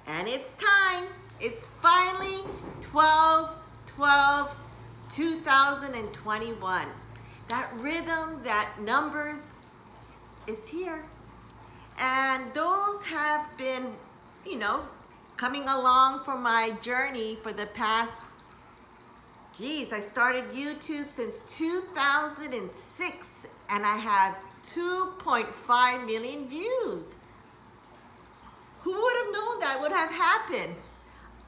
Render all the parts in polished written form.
And it's time. It's finally 12/12/2021. That rhythm, that numbers is here. And those have been, coming along for my journey for the past, I started YouTube since 2006 and I have 2.5 million views. Who would have known that would have happened?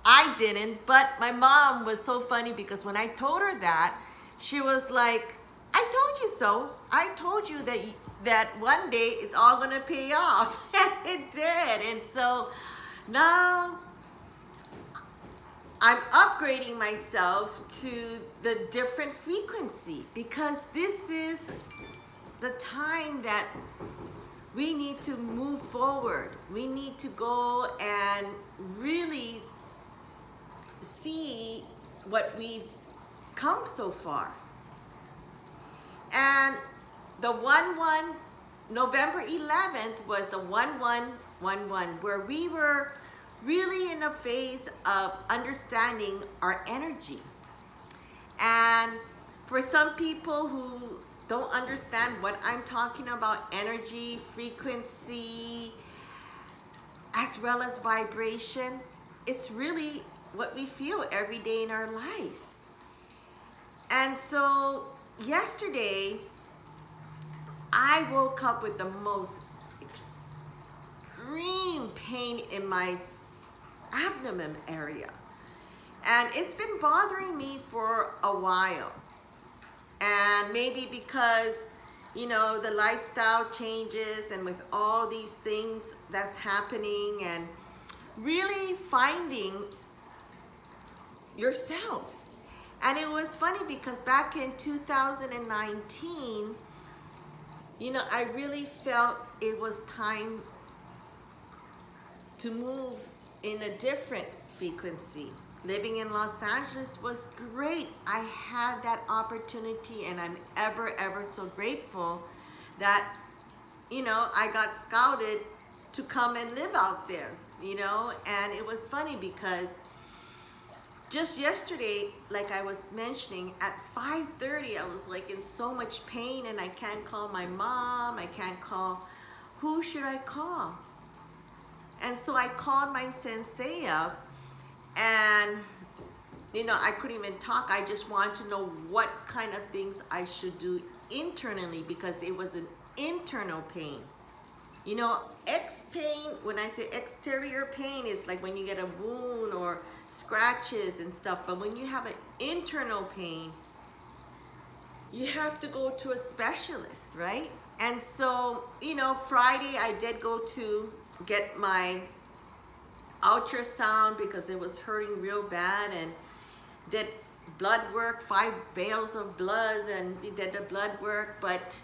I didn't, but my mom was so funny because when I told her that, she was like, I told you so. I told you that one day it's all gonna pay off. And it did. And so now I'm upgrading myself to the different frequency because this is the time that we need to move forward. We need to go and really see what we've come so far. And the November 11th was the 1111, where we were really in a phase of understanding our energy. And for some people who don't understand what I'm talking about, energy, frequency, as well as vibration, it's really what we feel every day in our life. And so yesterday, I woke up with the most extreme pain in my abdomen area. And it's been bothering me for a while. And maybe because, the lifestyle changes and with all these things that's happening and really finding yourself. And it was funny because back in 2019, I really felt it was time to move in a different frequency. Living in Los Angeles was great. I had that opportunity and I'm ever so grateful that, I got scouted to come and live out there, and it was funny because just yesterday, like I was mentioning, at 5:30, I was like in so much pain and I can't call my mom, I can't call, who should I call? And so I called my sensei up and, I couldn't even talk. I just wanted to know what kind of things I should do internally because it was an internal pain. Pain, when I say exterior pain, is like when you get a wound or scratches and stuff. But when you have an internal pain, you have to go to a specialist, right? And so, Friday I did go to get my ultrasound because it was hurting real bad, and did blood work, 5 vials of blood, and did the blood work. But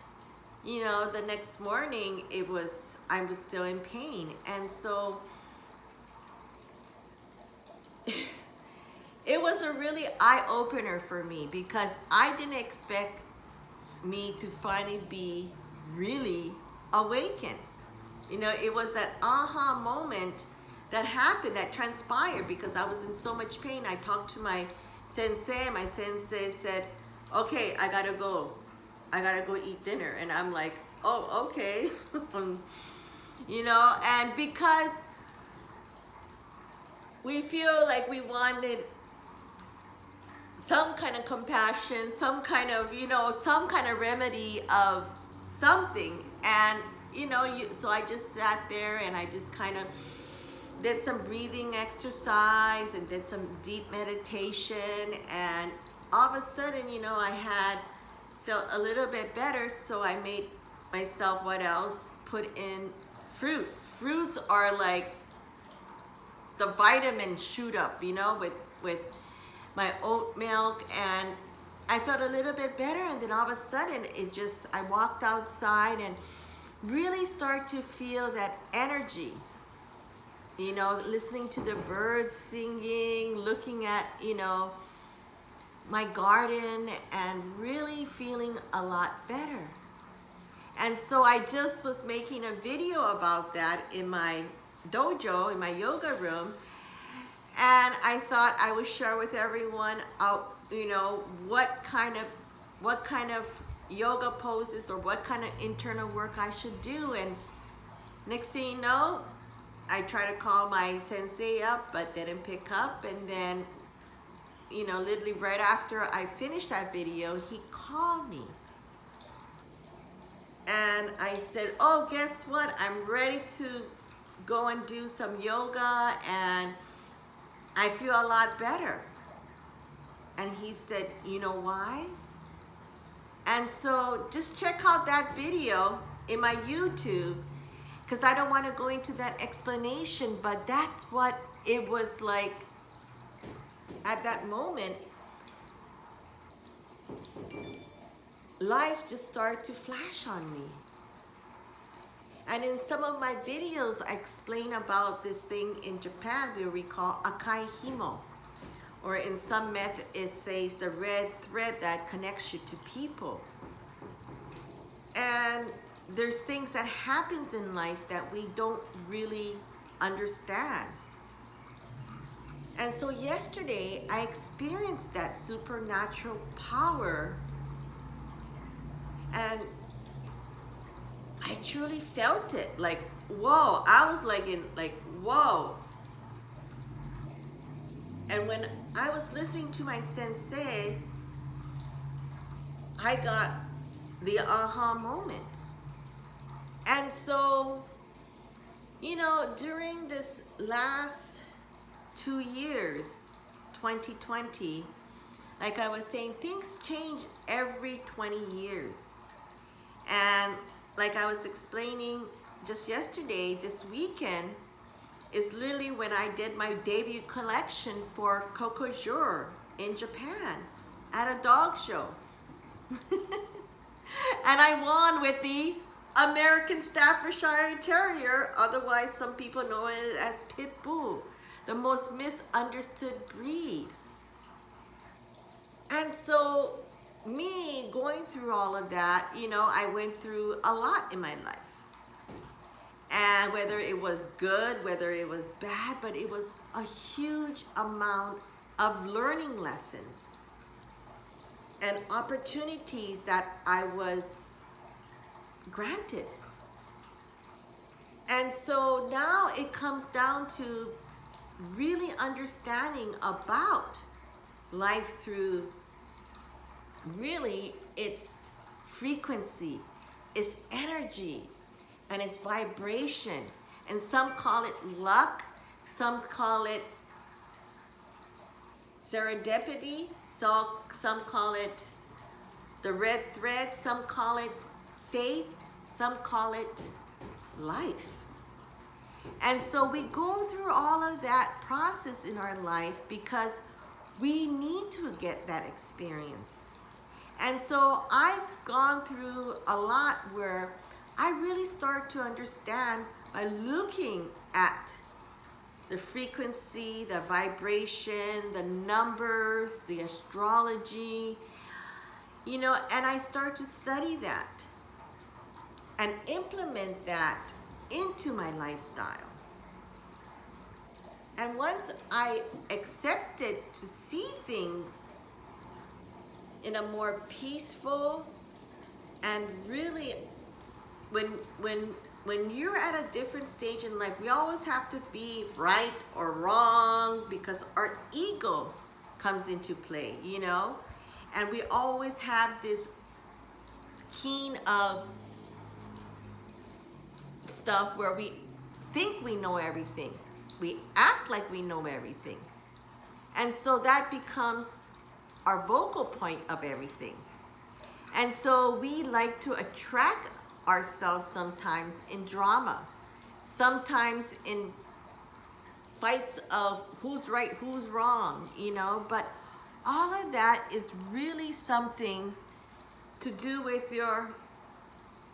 the next morning I was still in pain. And so it was a really eye-opener for me because I didn't expect me to finally be really awakened. It was that aha moment that happened, that transpired because I was in so much pain. I talked to my sensei. My sensei said, okay, I gotta go eat dinner. And I'm like, oh, okay. And because we feel like we wanted some kind of compassion, some kind of remedy of something. And, so I just sat there and I just kind of did some breathing exercise and did some deep meditation. And all of a sudden, I felt a little bit better. So I made myself, what else? Put in fruits. Fruits are like the vitamins shoot up, with my oat milk, and I felt a little bit better. And then all of a sudden I walked outside and really start to feel that energy, listening to the birds singing, looking at, my garden, and really feeling a lot better. And so I just was making a video about that in my dojo, in my yoga room, and I thought I would share with everyone, what kind of yoga poses or what kind of internal work I should do. And next thing you know, I tried to call my sensei up, but didn't pick up. And then, literally right after I finished that video, he called me. And I said, oh, guess what? I'm ready to go and do some yoga, and I feel a lot better. And he said, you know why? And so just check out that video in my YouTube, because I don't want to go into that explanation, but that's what it was like at that moment. Life just started to flash on me. And in some of my videos, I explain about this thing in Japan where we call akai himo. Or in some method, it says the red thread that connects you to people. And there's things that happens in life that we don't really understand. And so yesterday, I experienced that supernatural power, and I truly felt it. Like, whoa, I was like whoa. And when I was listening to my sensei, I got the aha moment. And so, during this last 2 years, 2020, like I was saying, things change every 20 years. And like I was explaining just yesterday, this weekend is literally when I did my debut collection for Cocojor in Japan at a dog show. And I won with the American Staffordshire Terrier, otherwise some people know it as Pit Bull, the most misunderstood breed. And so me going through all of that, I went through a lot in my life. And whether it was good, whether it was bad, but it was a huge amount of learning lessons and opportunities that I was granted. And so now it comes down to really understanding about life through really its frequency, its energy, and its vibration. And some call it luck, some call it serendipity, so some call it the red thread, some call it faith, some call it life. And so we go through all of that process in our life because we need to get that experience. And so I've gone through a lot where I really start to understand by looking at the frequency, the vibration, the numbers, the astrology, and I start to study that and implement that into my lifestyle. And once I accepted to see things in a more peaceful and really, when you're at a different stage in life, we always have to be right or wrong because our ego comes into play, and we always have this keen of stuff where we think we know everything. We act like we know everything. And so that becomes our vocal point of everything. And so we like to attract ourselves sometimes in drama, sometimes in fights of who's right, who's wrong, but all of that is really something to do with your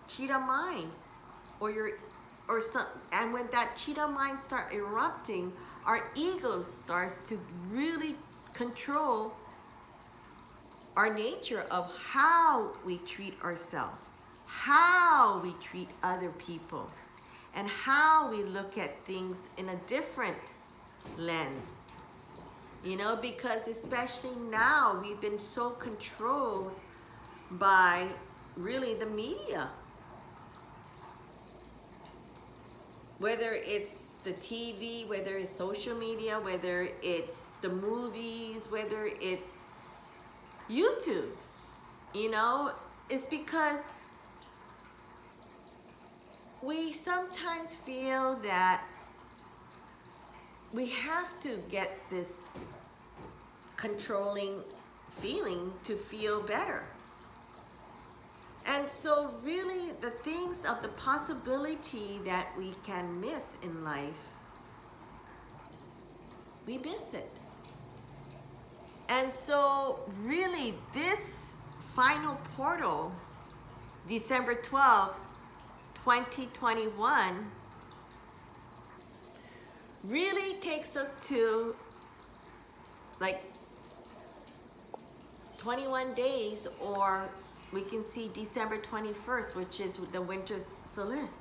cheetah mind and when that cheetah mind start erupting, our ego starts to really control our nature of how we treat ourselves, how we treat other people. and how we look at things in a different lens. You know, because especially now we've been so controlled by really the media. Whether it's the TV, whether it's social media, whether it's the movies, whether it's YouTube, you know, it's because we sometimes feel that we have to get this controlling feeling to feel better. And so really the things of the possibility that we can miss in life, we miss it. And so really this final portal, December 12th, 2021, really takes us to like 21 days, or we can see December 21st, which is the winter solstice.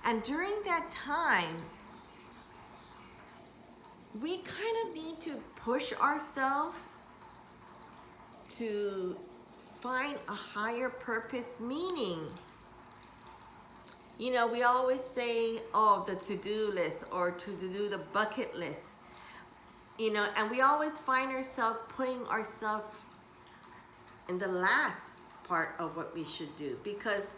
And during that time, we kind of need to push ourselves to find a higher purpose meaning. You know, we always say, oh, the to-do list, or to do the bucket list. You know, and we always find ourselves putting ourselves in the last part of what we should do, because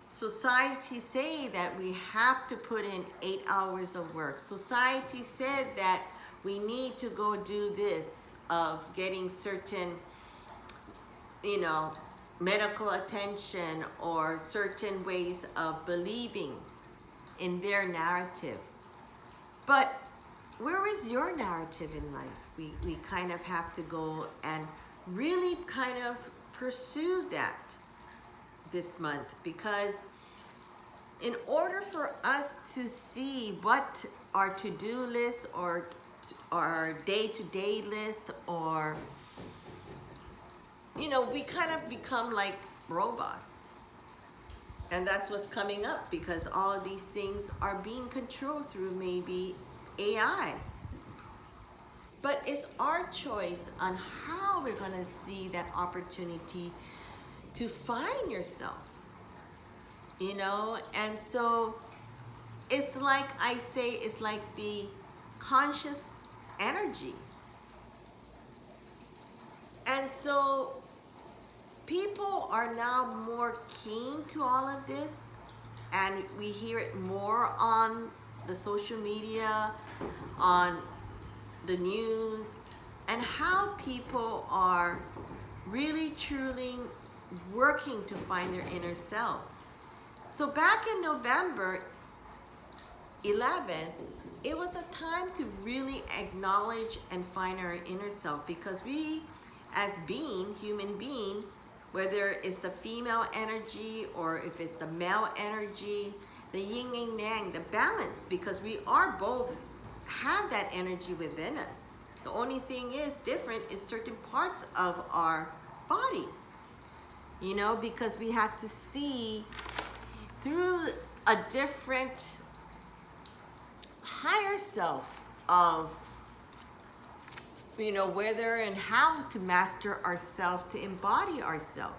society say that we have to put in 8 hours of work. Society said that we need to go do this of getting certain, you know, medical attention or certain ways of believing in their narrative. But where is your narrative in life? We kind of have to go and really kind of pursue that this month, because in order for us to see what our to-do list or our day-to-day list, or, you know, we kind of become like robots. And that's what's coming up, because all of these things are being controlled through maybe AI. But it's our choice on how we're going to see that opportunity to find yourself, you know. And so it's like I say, it's like the conscious energy. And so people are now more keen to all of this, and we hear it more on the social media, on the news, and how people are really truly working to find their inner self. So back in November 11th, it was a time to really acknowledge and find our inner self, because we as human being, whether it's the female energy or if it's the male energy, the yin and yang, the balance, because we are both have that energy within us. The only thing is different is certain parts of our body, you know, because we have to see through a different higher self of, you know, whether and how to master ourselves, to embody ourselves.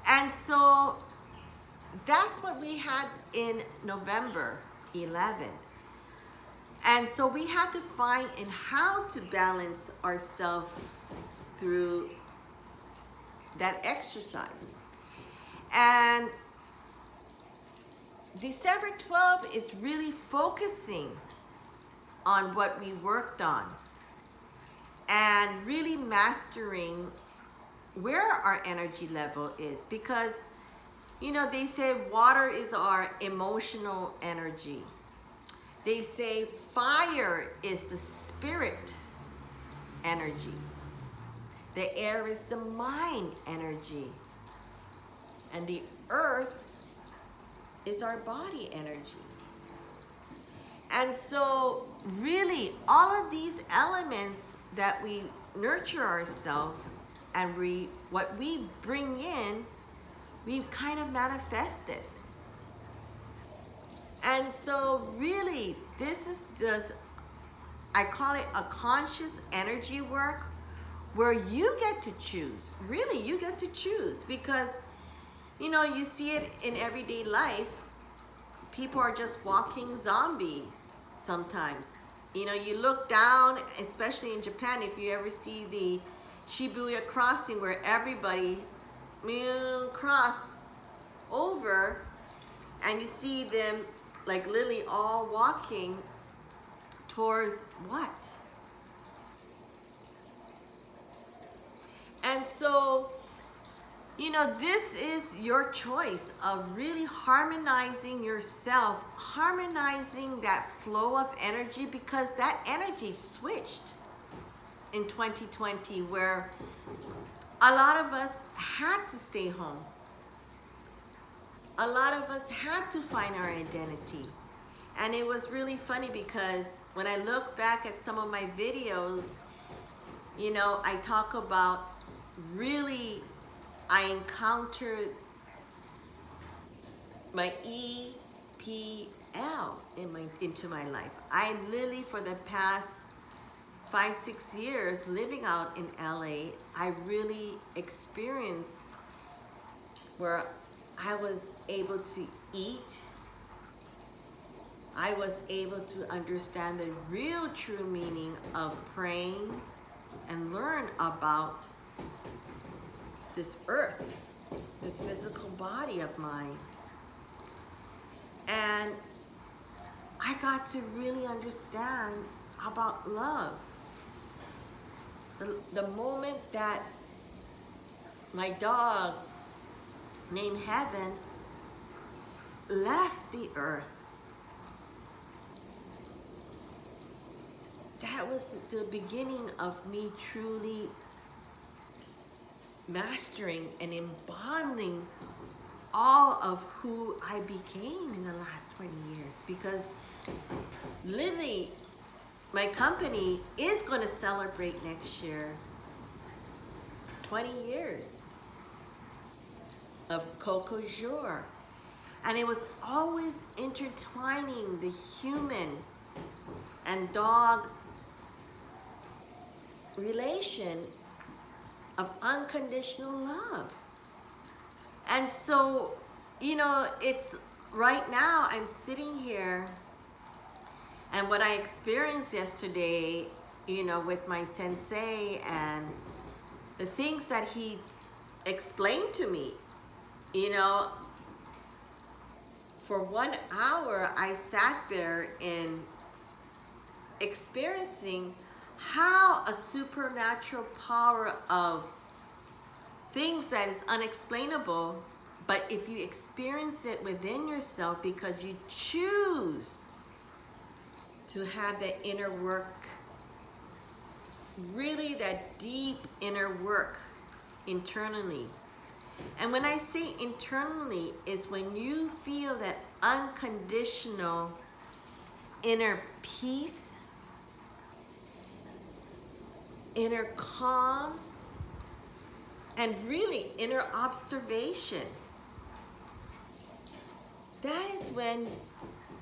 And so that's what we had in November 11th. And so we have to find in how to balance ourselves through that exercise. And December 12th is really focusing on what we worked on and really mastering where our energy level is, because, you know, they say water is our emotional energy. They say fire is the spirit energy. The air is the mind energy. And the earth is our body energy. And so really all of these elements that we nurture ourselves and what we bring in, we kind of manifest it. And so really, this is just, I call it a conscious energy work where you get to choose. Really, you get to choose because, you know, you see it in everyday life. People are just walking zombies sometimes. You know, you look down, especially in Japan, if you ever see the Shibuya crossing where everybody cross over, and you see them like literally all walking towards what? And so, you know, this is your choice of really harmonizing yourself, harmonizing that flow of energy, because that energy switched in 2020 where a lot of us had to stay home. A lot of us had to find our identity. And it was really funny because when I look back at some of my videos, you know, I talk about really, I encountered my EPL into my life. I literally, for the past 5-6 years living out in LA, I really experienced where I was able to eat. I was able to understand the real true meaning of praying and learn about this earth, this physical body of mine. And I got to really understand about love. The moment that my dog named Heaven left the earth, that was the beginning of me truly mastering and embodying all of who I became in the last 20 years. Because literally, my company is going to celebrate next year 20 years of Cocojor. And it was always intertwining the human and dog relation of unconditional love. And so, you know, it's right now I'm sitting here, and what I experienced yesterday, you know, with my sensei and the things that he explained to me, you know, for 1 hour I sat there in experiencing how a supernatural power of things that is unexplainable, but if you experience it within yourself because you choose to have that inner work, really that deep inner work internally. And when I say internally, is when you feel that unconditional inner peace, inner calm, and really inner observation. That is when,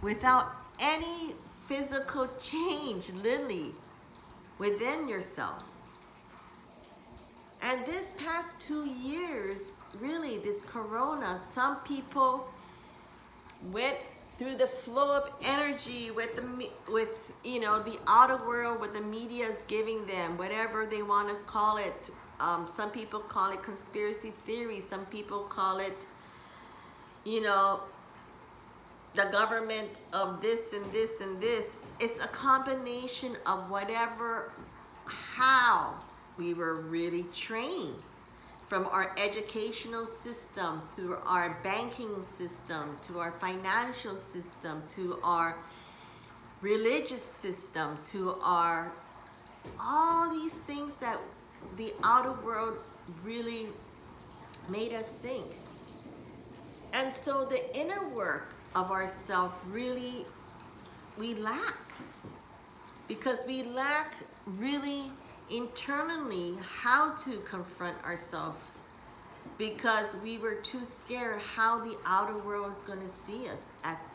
without any physical change, literally, within yourself. And this past 2 years, really, this corona, some people went through the flow of energy with you know, the outer world, what the media is giving them, whatever they want to call it. Some people call it conspiracy theory. Some people call it, you know, the government of this and this and this. It's a combination of whatever, how we were really trained, from our educational system, to our banking system, to our financial system, to our religious system, to our, all these things that the outer world really made us think. And so the inner work of ourself really, we lack. Because we lack really internally how to confront ourselves, because we were too scared how the outer world is going to see us as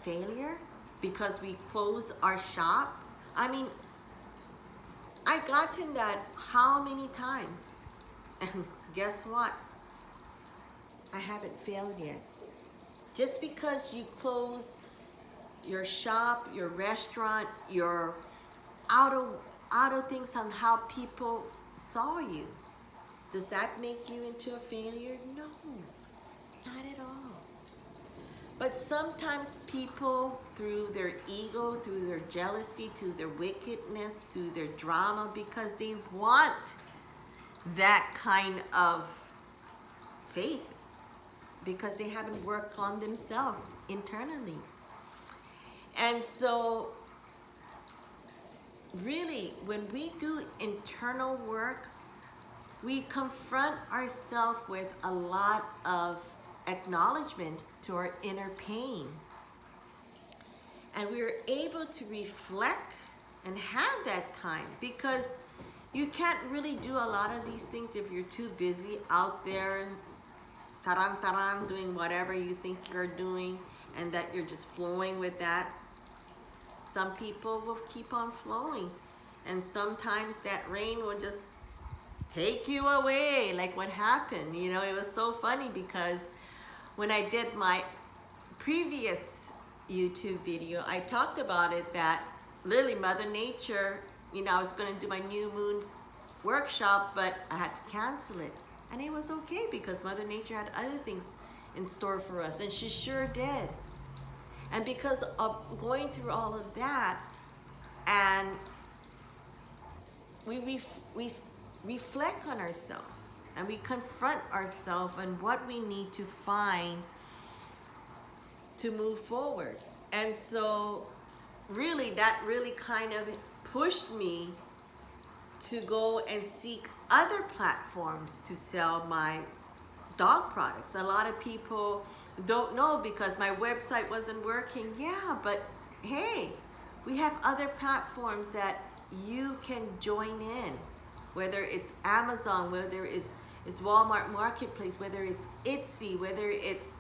failure because we close our shop. I mean, I gotten that how many times? And guess what? I haven't failed yet. Just because you close your shop, your restaurant, your out of things on how people saw you, does that make you into a failure? No, not at all. But sometimes people, through their ego, through their jealousy, through their wickedness, through their drama, because they want that kind of faith, because they haven't worked on themselves internally. And so, really, when we do internal work, we confront ourselves with a lot of acknowledgement to our inner pain. And we are able to reflect and have that time, because you can't really do a lot of these things if you're too busy out there, taran, doing whatever you think you're doing, and that you're just flowing with that. Some people will keep on flowing, and sometimes that rain will just take you away, like what happened. You know, it was so funny because when I did my previous YouTube video, I talked about it, that literally Mother Nature, you know, I was going to do my new moon's workshop, but I had to cancel it. And it was okay because Mother Nature had other things in store for us, and she sure did. And because of going through all of that, and we reflect on ourselves, and we confront ourselves and what we need to find to move forward. And so really, that really kind of pushed me to go and seek other platforms to sell my dog products. A lot of people don't know because my website wasn't working. Yeah, but hey, we have other platforms that you can join in, whether it's Amazon, whether it's Walmart Marketplace, whether it's Etsy, whether it's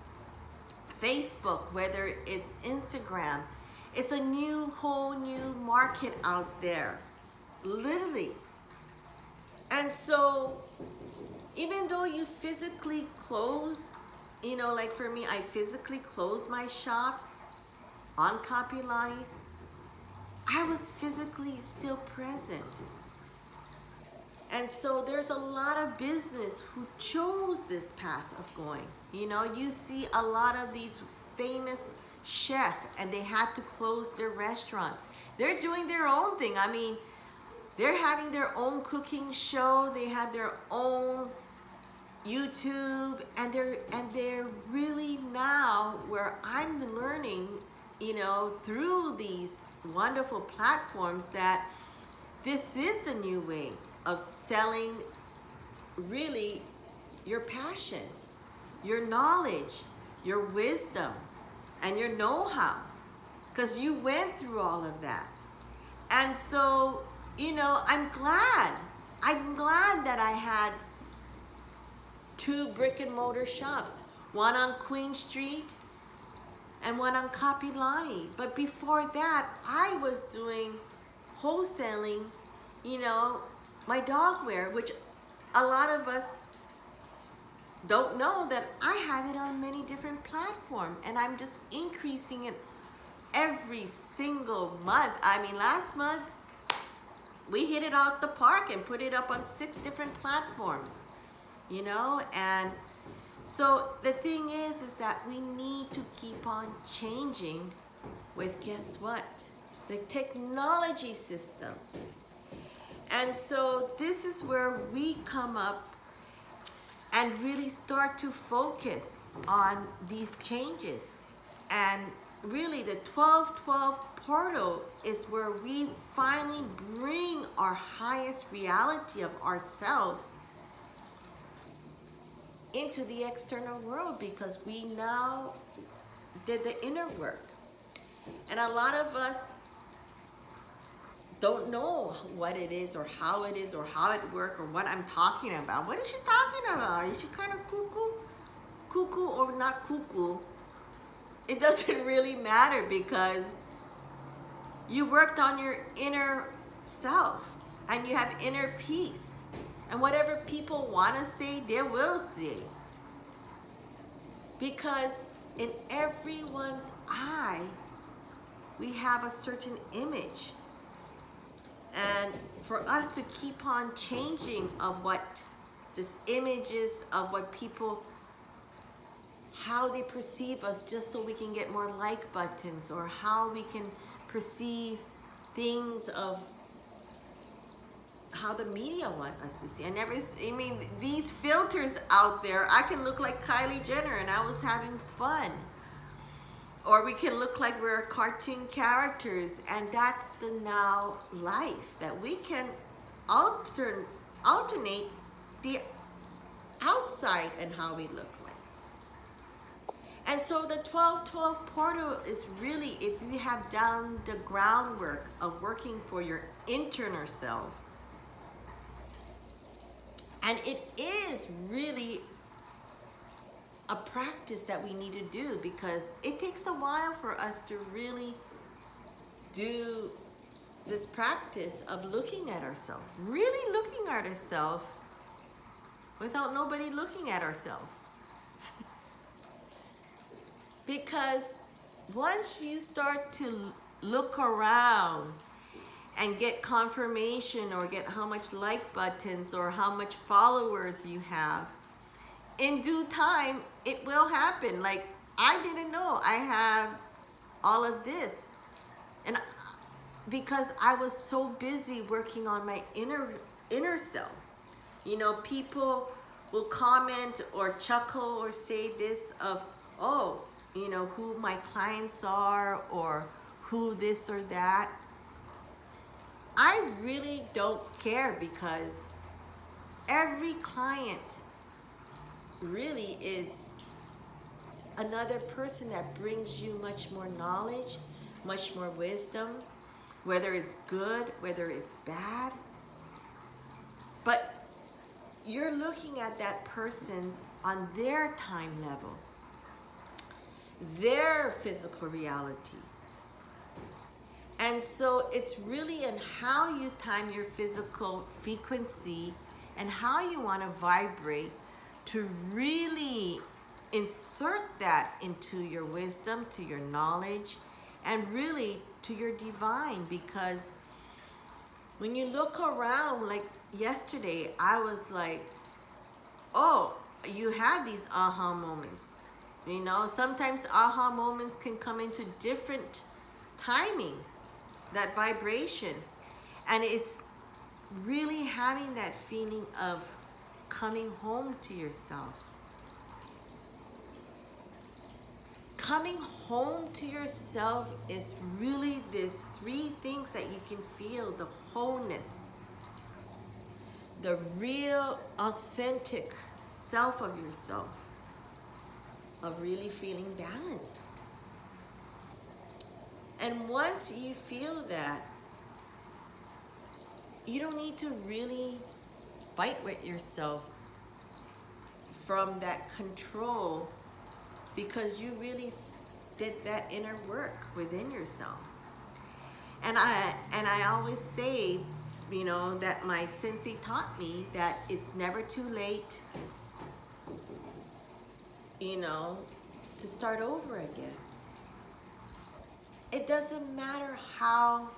Facebook, whether it's Instagram. It's a whole new market out there, literally. And so even though you physically close, you know, like for me, I physically closed my shop on Copyline, I was physically still present. And so there's a lot of business who chose this path of going. You know, you see a lot of these famous chefs, and they had to close their restaurant. They're doing their own thing. I mean, they're having their own cooking show. They have their own YouTube, and they're really now where I'm learning, you know, through these wonderful platforms, that this is the new way of selling really your passion, your knowledge, your wisdom, and your know-how, because you went through all of that. And so, you know, I'm glad that I had 2 brick and mortar shops, one on Queen Street and one on Copyline. But before that, I was doing wholesaling, you know, my dog wear, which a lot of us don't know that I have it on many different platforms, and I'm just increasing it every single month. I mean, last month we hit it out the park and put it up on 6 different platforms, you know. And so the thing is that we need to keep on changing with, guess what? The technology system. And so this is where we come up and really start to focus on these changes. And really the 12-12 portal is where we finally bring our highest reality of ourselves into the external world, because we now did the inner work. And a lot of us don't know what it is or how it is or how it works or what I'm talking about. What is she talking about? Is she kind of cuckoo or not cuckoo? it doesn't really matter because you worked on your inner self and you have inner peace. And whatever people want to say, they will say. Because in everyone's eye, we have a certain image. And for us to keep on changing of what this image is, of what people, how they perceive us, just so we can get more like buttons, or how we can perceive things of how the media want us to see. I mean, these filters out there, I can look like Kylie Jenner and I was having fun. Or we can look like we're cartoon characters, and that's the now life, that we can alternate the outside and how we look like. And so the 12-12 portal is really, if you have done the groundwork of working for your internal self, and it is really a practice that we need to do, because it takes a while for us to really do this practice of looking at ourselves, really looking at ourselves without nobody looking at ourselves. Because once you start to look around and get confirmation, or get how much like buttons or how much followers you have, in due time, it will happen. Like, I didn't know I have all of this. And because I was so busy working on my inner self. You know, people will comment or chuckle or say this of, oh, you know, who my clients are, or who this or that. I really don't care, because every client really is another person that brings you much more knowledge, much more wisdom, whether it's good, whether it's bad. But you're looking at that person's on their time level, their physical reality. And so it's really in how you time your physical frequency and how you want to vibrate to really insert that into your wisdom, to your knowledge, and really to your divine. Because when you look around, like yesterday, I was like, oh, you had these aha moments. You know, sometimes aha moments can come into different timing, that vibration. And it's really having that feeling of coming home to yourself. Coming home to yourself is really this 3 things that you can feel: the wholeness, the real authentic self of yourself, of really feeling balance. And once you feel that, you don't need to really fight with yourself from that control, because you really did that inner work within yourself. And I always say, you know, that my sensei taught me that it's never too late, you know, to start over again. It doesn't matter how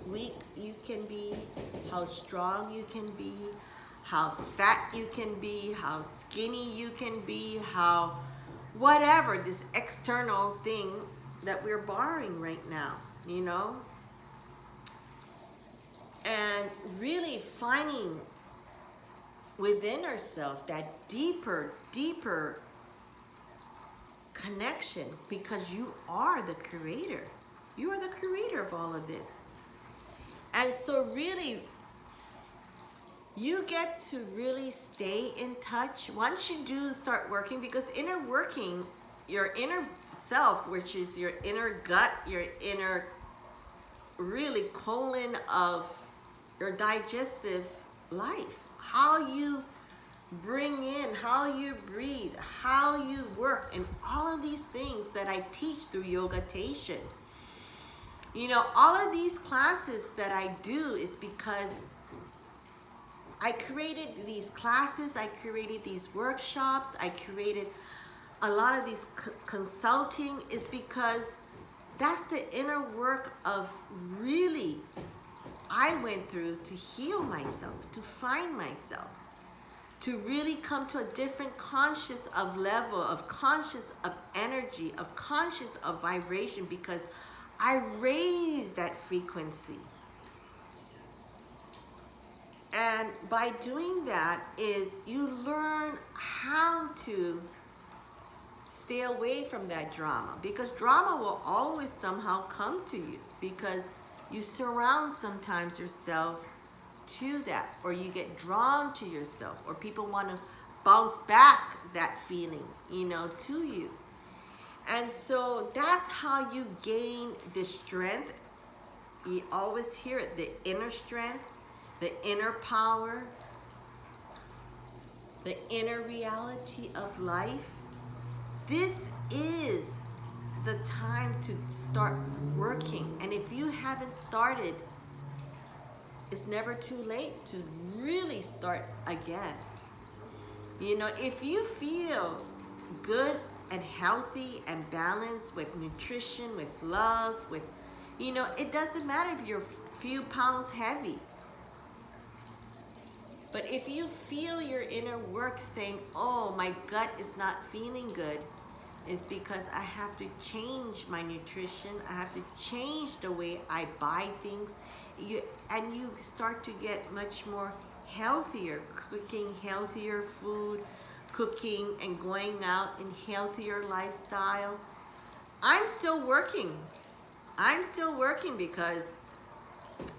weak you can be, how strong you can be, how fat you can be, how skinny you can be, how whatever, this external thing that we're borrowing right now, you know? And really finding within ourselves that deeper connection, because you are the creator. You are the creator of all of this. And so really, you get to really stay in touch once you do start working, because inner working, your inner self, which is your inner gut, your inner really colon of your digestive life, how you bring in how you breathe, how you work, and all of these things that I teach through yogatation. You know, all of these classes that I do is because I created these classes, I created these workshops, I created a lot of these consulting is because that's the inner work of really I went through to heal myself, to find myself, to really come to a different conscious of level, of conscious of energy, of conscious of vibration, because I raised that frequency. And by doing that is you learn how to stay away from that drama, because drama will always somehow come to you because you surround sometimes yourself to that, or you get drawn to yourself, or people want to bounce back that feeling, you know, to you. And so that's how you gain the strength. You always hear it, the inner strength, the inner power, the inner reality of life. This is the time to start working. And if you haven't started, it's never too late to really start again. You know, if you feel good and healthy and balanced with nutrition, with love, with, you know, it doesn't matter if you're a few pounds heavy. But if you feel your inner work saying, oh, my gut is not feeling good, it's because I have to change my nutrition. I have to change the way I buy things. And you start to get much more healthier, cooking healthier food, cooking and going out in healthier lifestyle. I'm still working. I'm still working because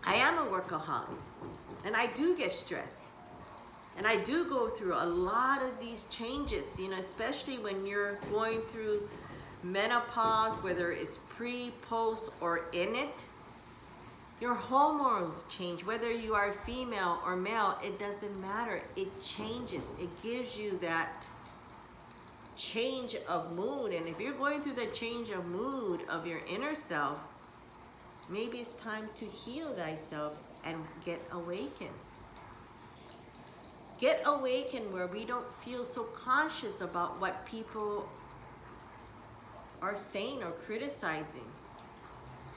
I am a workaholic. And I do get stressed. And I do go through a lot of these changes, you know, especially when you're going through menopause, whether it's pre, post, or in it. Your hormones change, whether you are female or male, it doesn't matter. It changes. It gives you that change of mood. And if you're going through the change of mood of your inner self, maybe it's time to heal thyself and get awakened. Get awakened where we don't feel so conscious about what people are saying or criticizing.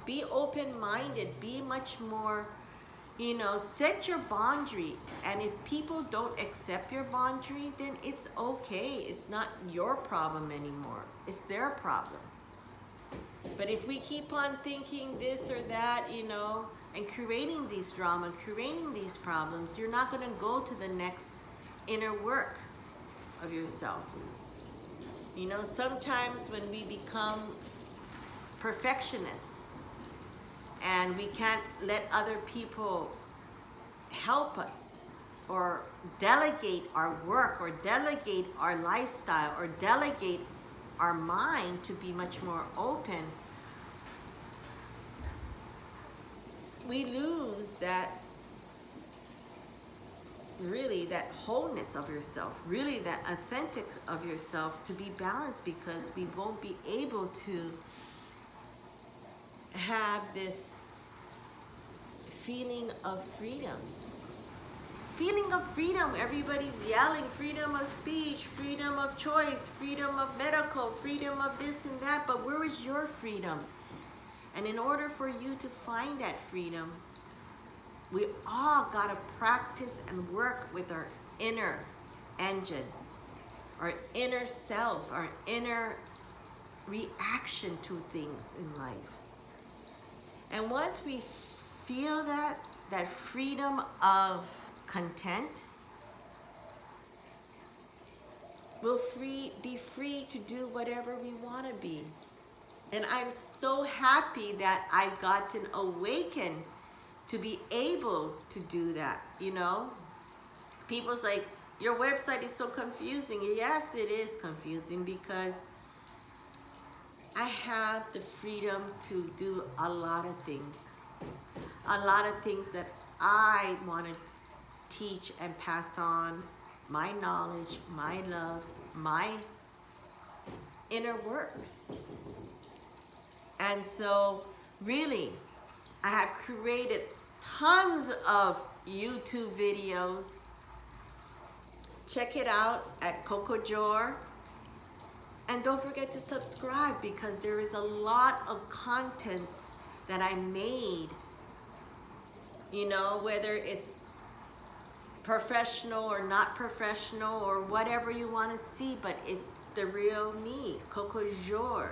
Be open-minded, be much more, you know, set your boundary. And if people don't accept your boundary, then it's okay. It's not your problem anymore. It's their problem. But if we keep on thinking this or that, you know, and creating these drama, creating these problems, you're not going to go to the next inner work of yourself. You know, sometimes when we become perfectionists and we can't let other people help us or delegate our work or delegate our lifestyle or delegate our mind to be much more open, we lose that, really, that wholeness of yourself, really that authentic of yourself to be balanced, because we won't be able to have this feeling of freedom. Feeling of freedom, everybody's yelling freedom of speech, freedom of choice, freedom of medical, freedom of this and that, but where is your freedom? And in order for you to find that freedom, we all got to practice and work with our inner engine, our inner self, our inner reaction to things in life. And once we feel that freedom of content, we'll be free to do whatever we want to be. And I'm so happy that I've gotten awakened to be able to do that, you know? People's like, your website is so confusing. Yes, it is confusing because I have the freedom to do a lot of things. A lot of things that I want to teach and pass on my knowledge, my love, my inner works. And so really, I have created tons of YouTube videos. Check it out at Cocojor. And don't forget to subscribe, because there is a lot of contents that I made, you know, whether it's professional or not professional or whatever you want to see, but it's the real me, Cocojor.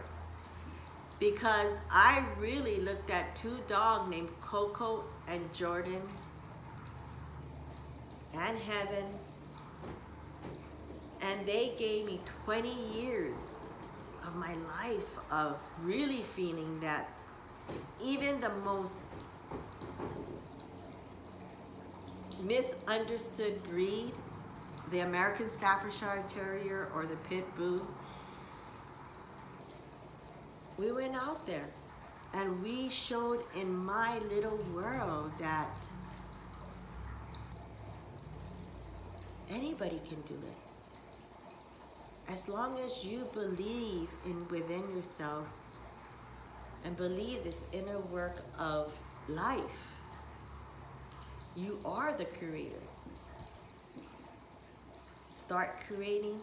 Because I really looked at two dogs named Coco and Jordan and Heaven, and they gave me 20 years of my life of really feeling that even the most misunderstood breed, the American Staffordshire Terrier or the Pit Bull, we went out there and we showed in my little world that anybody can do it. As long as you believe in within yourself and believe this inner work of life, you are the creator. Start creating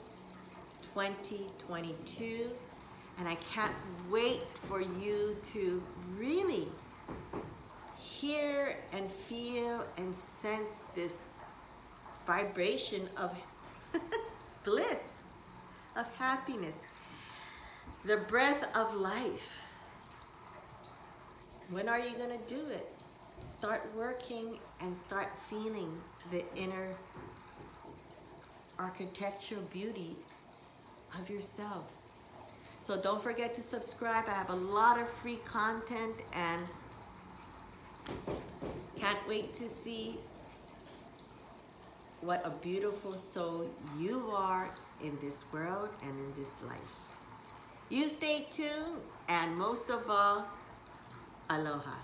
2022. And I can't wait for you to really hear and feel and sense this vibration of bliss, of happiness, the breath of life. When are you going to do it? Start working and start feeling the inner architectural beauty of yourself. So don't forget to subscribe. I have a lot of free content and can't wait to see what a beautiful soul you are in this world and in this life. You stay tuned, and most of all, aloha.